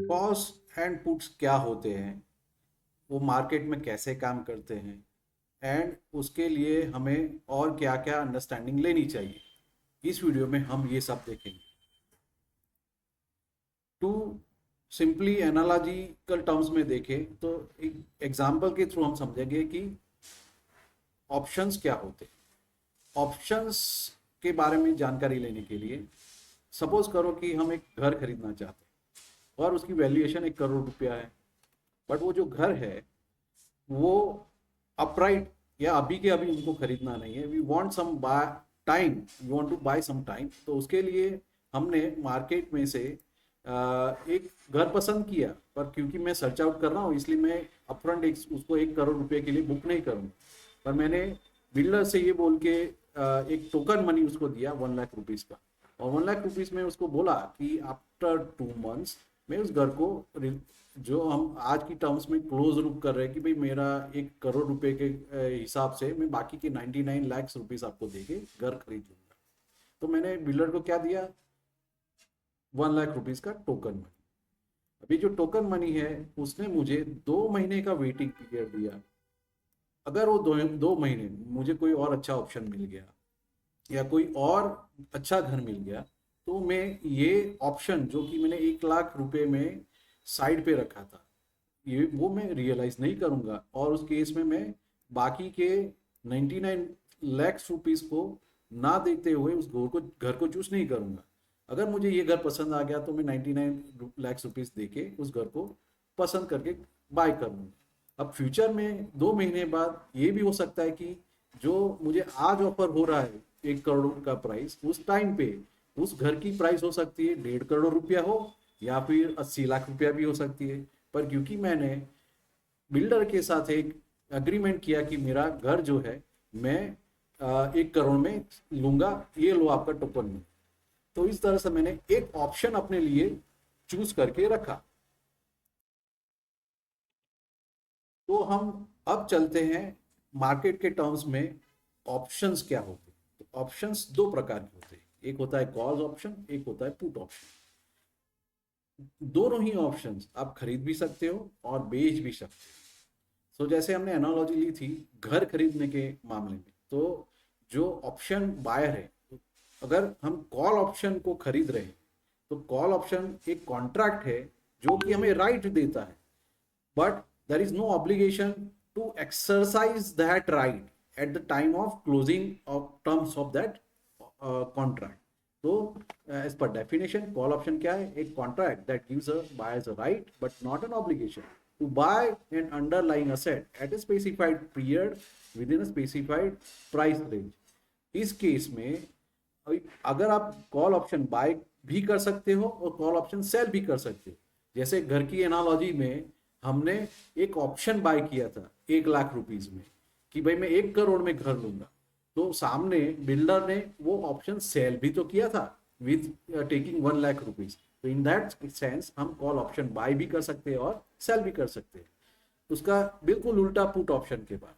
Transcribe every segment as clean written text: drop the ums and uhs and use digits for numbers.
Calls and puts क्या होते हैं, वो मार्केट में कैसे काम करते हैं, एंड उसके लिए हमें और क्या क्या अंडरस्टैंडिंग लेनी चाहिए, इस वीडियो में हम ये सब देखेंगे। टू सिंपली एनालॉजिकल टर्म्स में देखें तो एक एग्जांपल के थ्रू हम समझेंगे कि ऑप्शंस क्या होते हैं। ऑप्शंस के बारे में जानकारी लेने के लिए सपोज करो कि हम एक घर खरीदना चाहते हैं और उसकी वैल्यूएशन 1 करोड़ रुपया है, बट वो जो घर है वो अपराइट या अभी के अभी उनको खरीदना नहीं है। We want some buy time, we want to buy some time. तो उसके लिए हमने मार्केट में से एक घर पसंद किया, पर क्योंकि मैं सर्च आउट कर रहा हूँ इसलिए मैं अपफ्रंट उसको 1 करोड़ रुपए के लिए बुक नहीं करूँगा, पर मैंने बिल्डर से ये बोल के एक टोकन मनी उसको दिया 1 लाख रुपीज़ का, और 1 लाख रुपीज़ में उसको बोला कि आफ्टर 2 मंथ्स मैं उस घर को जो हम आज की टर्म्स में क्लोज रूप कर रहे हैं कि भाई मेरा 1 करोड़ रुपए के हिसाब से मैं बाकी के 99 लाख रुपीज़ आपको देके घर खरीद लूंगा। तो मैंने बिल्डर को क्या दिया, 1 लाख रुपीज़ का टोकन मनी। अभी जो टोकन मनी है उसने मुझे 2 महीने का वेटिंग पीरियड दिया। अगर वो 2 महीने मुझे कोई और अच्छा ऑप्शन मिल गया या कोई और अच्छा घर मिल गया, तो मैं ये ऑप्शन जो कि मैंने 1 लाख रुपए में साइड पे रखा था, ये वो मैं रियलाइज नहीं करूंगा, और उस केस में मैं बाकी के 99 लाख रुपीज को ना देते हुए उस घर को चूज नहीं करूंगा। अगर मुझे ये घर पसंद आ गया तो मैं 99 लाख रुपीज दे के उस घर को पसंद करके बाय कर लूंगा। अब फ्यूचर में 2 महीने बाद ये भी हो सकता है कि जो मुझे आज ऑफर हो रहा है 1 करोड़ का प्राइस, उस टाइम पे उस घर की प्राइस हो सकती है 1.5 करोड़ रुपया हो, या फिर 80 लाख रुपया भी हो सकती है। पर क्योंकि मैंने बिल्डर के साथ एक अग्रीमेंट किया कि मेरा घर जो है मैं 1 करोड़ में लूंगा, ये लो आपका टोकन में, तो इस तरह से मैंने एक ऑप्शन अपने लिए चूज करके रखा। तो हम अब चलते हैं मार्केट के टर्म्स में ऑप्शंस क्या होते हैं। तो ऑप्शंस दो प्रकार के होते हैं, एक होता है कॉल ऑप्शन, एक होता है पुट ऑप्शन। दोनों ही ऑप्शंस आप खरीद भी सकते हो और बेच भी सकते हो। सो जैसे हमने एनालॉजी ली थी घर खरीदने के मामले में, तो जो ऑप्शन बायर है, अगर हम कॉल ऑप्शन को खरीद रहे हैं तो कॉल ऑप्शन एक कॉन्ट्रैक्ट है जो कि हमें राइट देता है, but there is no obligation to exercise that right at the time of closing of terms of that contract. तो as per definition call option क्या है, एक contract that gives a buyers a right but not an obligation to buy an underlying asset at a specified period within a specified price range. इस case में अगर आप call option buy भी कर सकते हो और कॉल ऑप्शन सेल भी कर सकते हो। जैसे घर की एनालॉजी में हमने एक ऑप्शन बाय किया था 1 लाख रुपीज में कि भाई मैं 1 करोड़ में घर लूंगा, तो सामने बिल्डर ने वो ऑप्शन सेल भी तो किया था विद टेकिंग 1 लाख रुपीज। तो इन दैट सेंस हम कॉल ऑप्शन बाय भी कर सकते हैं और सेल भी कर सकते हैं। उसका बिल्कुल उल्टा पुट ऑप्शन के बाद,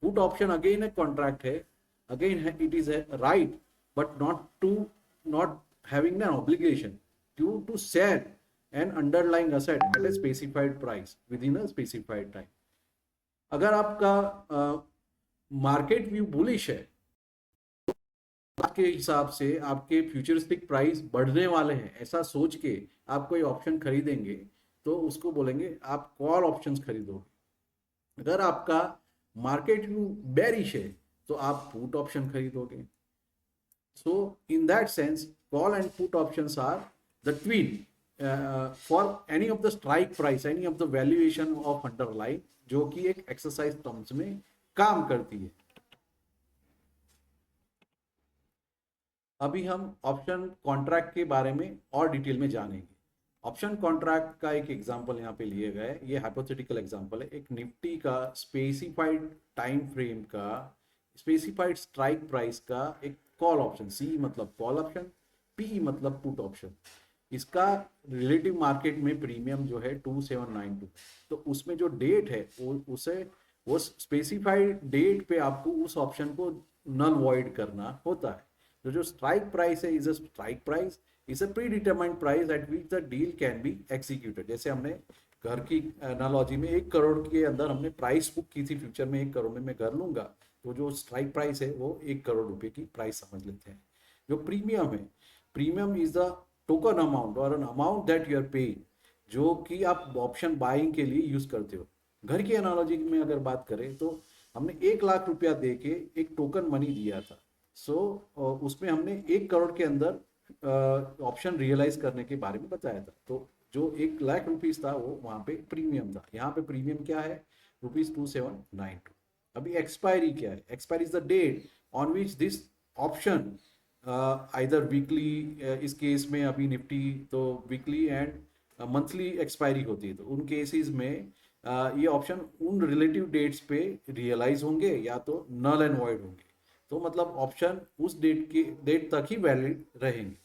पुट ऑप्शन अगेन एक कॉन्ट्रैक्ट है, again it is a right but not having an obligation to sell an underlying asset at a specified price within a specified time. अगर आपका मार्केट व्यू बुलिश है, आपके हिसाब से आपके फ्यूचरिस्टिक प्राइस बढ़ने वाले हैं ऐसा सोच के आप कोई ऑप्शन खरीदेंगे, तो उसको बोलेंगे आप कॉल ऑप्शंस खरीदोगे। अगर आपका मार्केट व्यू बेरिश है तो आप पुट ऑप्शन खरीदोगे। So in that sense, call and put options are the twin for any of the strike price, any of the valuation of underlying, जो कि एक एक्सरसाइज टर्म्स में काम करती है। अभी हम ऑप्शन कॉन्ट्रैक्ट के बारे में और डिटेल में जानेंगे। ऑप्शन कॉन्ट्रैक्ट का एक एग्जांपल यहाँ पे लिए गए, ये हाइपोथेटिकल एग्जांपल है, एक निफ्टी का स्पेसिफाइड टाइम फ्रेम का स्पेसिफाइड स्ट्राइक प्राइस का एक कॉल ऑप्शन, सी मतलब कॉल ऑप्शन, पी मतलब पुट ऑप्शन। इसका रिलेटिव मार्केट में प्रीमियम जो है 2792, तो उसमें जो डेट है वो स्पेसिफाइड डेट पे आपको उस ऑप्शन को नल वॉइड करना होता है। तो जो स्ट्राइक प्राइस है is a strike price is a pre determined price at which the deal can be executed. जैसे हमने घर की एनालॉजी में 1 करोड़ के अंदर हमने प्राइस बुक की थी, फ्यूचर में 1 करोड़ में मैं घर लूंगा, तो जो स्ट्राइक प्राइस है वो 1 करोड़ रुपए की प्राइस समझ लेते हैं। जो प्रीमियम है, premium is the token amount और an amount that you are paying, जो कि आप ऑप्शन बाइंग के लिए यूज करते हो। घर की एनालॉजी में अगर बात करें तो हमने 1 लाख रुपया दे के एक टोकन मनी दिया था। सो उसमें हमने 1 करोड़ के अंदर ऑप्शन रियलाइज करने के बारे में बताया था। तो जो 1 लाख रुपीज था वो वहां पे प्रीमियम था। यहाँ पे प्रीमियम क्या है, ₹2792। अभी एक्सपायरी क्या है, expiry is the date on which this option either weekly, इस केस में अभी निफ्टी तो वीकली एंड मंथली एक्सपायरी होती है, तो उन केसेस में ये ऑप्शन उन रिलेटिव डेट्स पे रियलाइज होंगे या तो नल एंड वॉइड होंगे। तो मतलब ऑप्शन उस डेट तक ही वैलिड रहेंगे।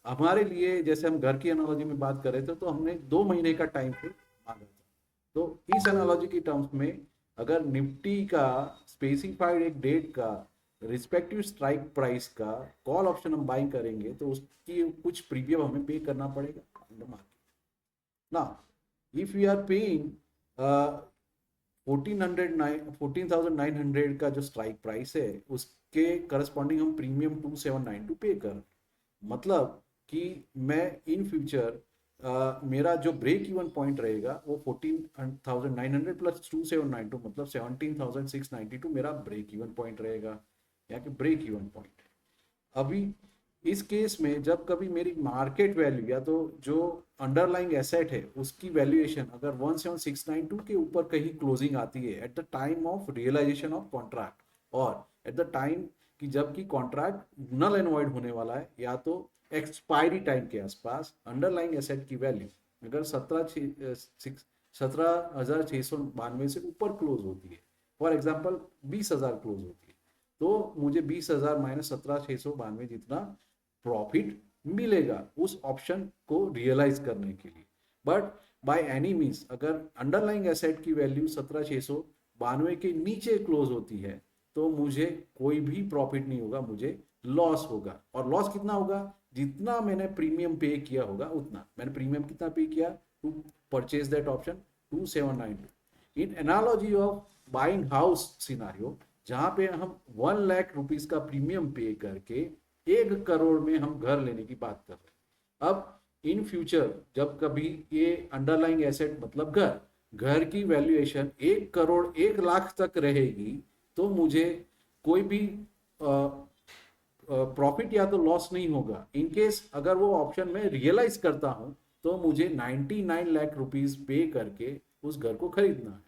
हमारे लिए जैसे हम घर की एनालॉजी में बात कर रहे थे तो हमने 2 महीने का टाइम पे मांगा था। तो इस एनालॉजी की टर्म्स में अगर निफ्टी का स्पेसिफाइड एक डेट का रिस्पेक्टिव स्ट्राइक प्राइस का कॉल ऑप्शन हम बाइंग करेंगे तो उसकी कुछ प्रीमियम हमें पे करना पड़ेगा in the market. Now if we are paying 14,900 का जो स्ट्राइक प्राइस है उसके करस्पॉन्डिंग हम प्रीमियम 2792 पे कर, मतलब कि मैं इन फ्यूचर मेरा जो ब्रेक इवन पॉइंट रहेगा वो 14,900 प्लस 2792 मतलब 17,692 मेरा ब्रेक इवन पॉइंट रहेगा, या कि ब्रेक इवन पॉइंट। अभी इस केस में जब कभी मेरी मार्केट वैल्यू या तो जो अंडरलाइंग एसेट है उसकी वैल्यूएशन अगर 17,692 के ऊपर कहीं क्लोजिंग आती है at the time of realisation of contract, और एट द टाइम कि जबकि कॉन्ट्रैक्ट नल एंड वॉइड होने वाला है या तो एक्सपायरी टाइम के आसपास, अंडरलाइंग एसेट की वैल्यू अगर 17,692 से ऊपर क्लोज होती है, फॉर एग्जाम्पल 20,000 क्लोज होती है, तो मुझे 20,000 माइनस 17,692 जितना प्रॉफिट मिलेगा उस ऑप्शन को रियलाइज करने के लिए। बट बाय एनी मीन्स अगर अंडरलाइंग एसेट की वैल्यू 17,692 के नीचे क्लोज होती है तो मुझे कोई भी प्रॉफिट नहीं होगा, मुझे लॉस होगा। और लॉस कितना होगा, जितना मैंने प्रीमियम पे किया होगा उतना। मैंने प्रीमियम कितना पे किया to purchase that option 2792। In analogy of buying house scenario जहां पे हम 1 लाख रुपीज का प्रीमियम पे करके 1 करोड़ में हम घर लेने की बात कर रहे हैं। अब इन फ्यूचर जब कभी ये अंडरलाइंग एसेट मतलब घर की वैल्यूएशन 1 करोड़ 1 लाख तक रहेगी तो मुझे कोई भी प्रॉफिट या तो लॉस नहीं होगा। इनकेस अगर वो ऑप्शन में रियलाइज करता हूं तो मुझे 99 लाख रुपीज पे करके उस घर को खरीदना है,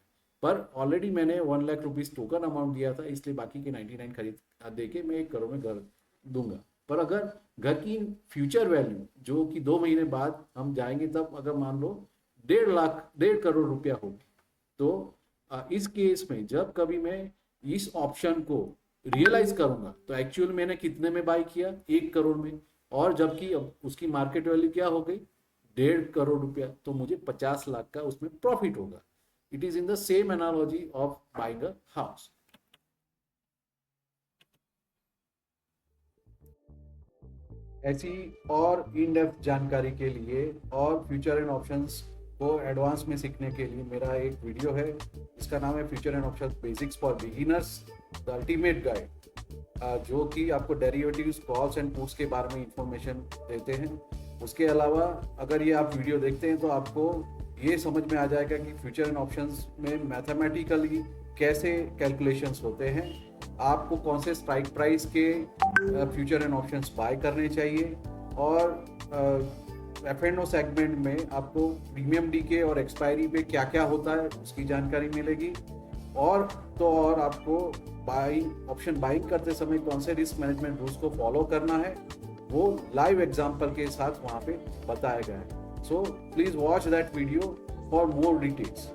पर ऑलरेडी मैंने 1 लाख रुपीज टोकन अमाउंट दिया था, इसलिए बाकी के 99 खरीद दे के मैं 1 करोड़ में घर दूंगा। पर अगर घर की फ्यूचर वैल्यू जो कि 2 महीने बाद हम जाएंगे तब अगर मान लो 1.5 करोड़ रुपया होगी, तो इस केस में जब कभी मैं इस ऑप्शन को रियलाइज करूंगा तो एक्चुअल मैंने कितने में बाय किया, 1 करोड़ में, और जबकि अब उसकी मार्केट वैल्यू क्या हो गई 1.5 करोड़ रुपया, तो मुझे 50 लाख का उसमें प्रॉफिट होगा। It is in the same analogy of buying a house. ऐसी और इन डेप्थ जानकारी के लिए और फ्यूचर एंड ऑप्शंस को एडवांस में सीखने के लिए मेरा एक वीडियो है, इसका नाम है future and options basics for beginners the ultimate guide, जो कि आपको डेरिवेटिव्स, कॉल्स एंड पुट्स के बारे में इंफॉर्मेशन देते हैं। उसके अलावा अगर ये आप वीडियो देखते हैं तो आपको ये समझ में आ जाएगा कि फ्यूचर एंड ऑप्शंस में मैथमेटिकली कैसे कैलकुलेशंस होते हैं, आपको कौन से स्ट्राइक प्राइस के फ्यूचर एंड ऑप्शंस बाय करने चाहिए, और F&O सेगमेंट में आपको प्रीमियम डीके और एक्सपायरी पे क्या क्या होता है उसकी जानकारी मिलेगी। और तो और आपको ऑप्शन बाइंग करते समय कौन से रिस्क मैनेजमेंट रूल्स को फॉलो करना है वो लाइव एग्जांपल के साथ वहाँ पे बताया गया है। So please watch that video for more details.